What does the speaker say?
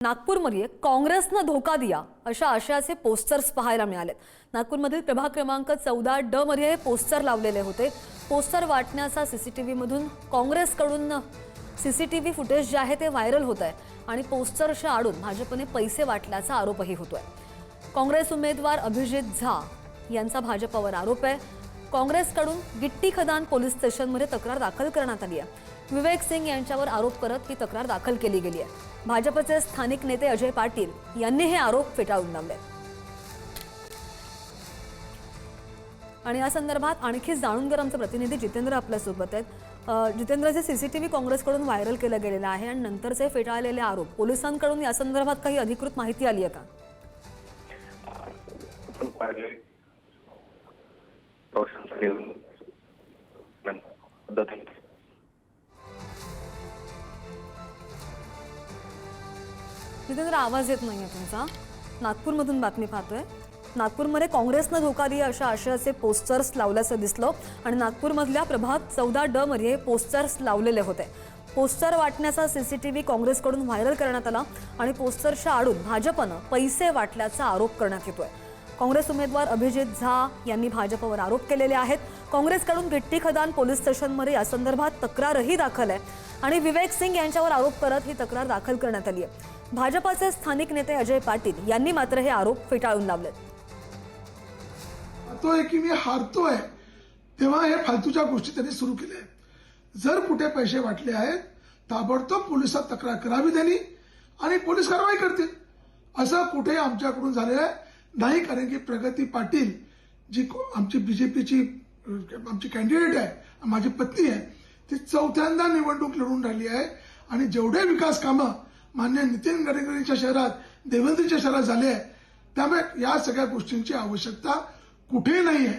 नागपूरमध्ये काँग्रेसनं धोका दिया अशा आशयाचे पोस्टर्स पाहायला मिळालेत। नागपूरमधील प्रभाग क्रमांक 14 मध्ये हे पोस्टर लावलेले होते। पोस्टर वाटण्याचा सीसीटीव्ही मधून काँग्रेसकडून सीसीटीव्ही फुटेज जे आहे ते व्हायरल होत आहे आणि पोस्टरच्या आडून भाजपने पैसे वाटल्याचा आरोपही होतोय। काँग्रेस उमेदवार अभिजित झा यांचा भाजपवर आरोप आहे। काँग्रेसकडून गिट्टी खदान पोलीस स्टेशनमध्ये तक्रार दाखल करण्यात आली आहे। विवेक सिंग यांच्यावर आरोप करत ही तक्रार दाखल केली गेली आहे। भाजपचे स्थानिक नेते अजय पाटील यांनी हे आरोप फेटाळून लावले आणि या संदर्भात आणखी जाणून घेणार आमचे प्रतिनिधी जितेंद्र आपल्या सोबत आहेत। जितेंद्रचे सीसीटीव्ही काँग्रेसकडून व्हायरल केला गेलेला आहे आणि नंतरचे फेटाळलेले आरोप पोलिसांकडून या संदर्भात काही अधिकृत माहिती आली आहे का? जितेंद्र आवाज येत नाहीये तुमचा। नागपूरमधून बातमी पाहतोय। नागपूरमध्ये काँग्रेसनं धोका दिया अशा आशयाचे पोस्टर्स लावल्याचं दिसलं आणि नागपूरमधल्या प्रभाग 14 मध्ये पोस्टर्स लावलेले होते। पोस्टर वाटण्याचा सीसीटीव्ही काँग्रेसकडून व्हायरल करण्यात आला आणि पोस्टरच्या आडून भाजपनं पैसे वाटल्याचा आरोप करण्यात येतोय। काँग्रेस उमेदवार अभिजित झा यांनी भाजपवर आरोप केलेले आहेत। काँग्रेसकडून गिट्टी खदान पोलीस स्टेशनमध्ये या संदर्भात तक्रारही दाखल आहे आणि विवेक सिंग यांच्यावर आरोप करत ही तक्रार दाखल करण्यात आली आहे। भाजपचे स्थानिक नेते अजय पाटील यांनी मात्र हे आरोप फेटाळून लावले। तो की मी हारतोय तेव्हा हे फालतूच्या गोष्टी त्यांनी सुरू केल्या। जर कुठे पैसे वाटले आहेत ताबडतोब पोलिसात तक्रार करावी त्यांनी आणि पोलीस कारवाई करतील। असं कुठे आमच्याकडून झालेलं नाही, कारण की प्रगती पाटील जी आमची बीजेपीची आमची कॅन्डिडेट आहे, माझी पत्नी आहे, ती चौथ्यांदा निवडणूक लढून राहिली आहे आणि जेवढे विकास कामं मान्य नितीन गडकरींच्या शहरात देवेंद्रच्या शहरात झाले आहे त्यामुळे या सगळ्या गोष्टींची आवश्यकता कुठेही नाही आहे।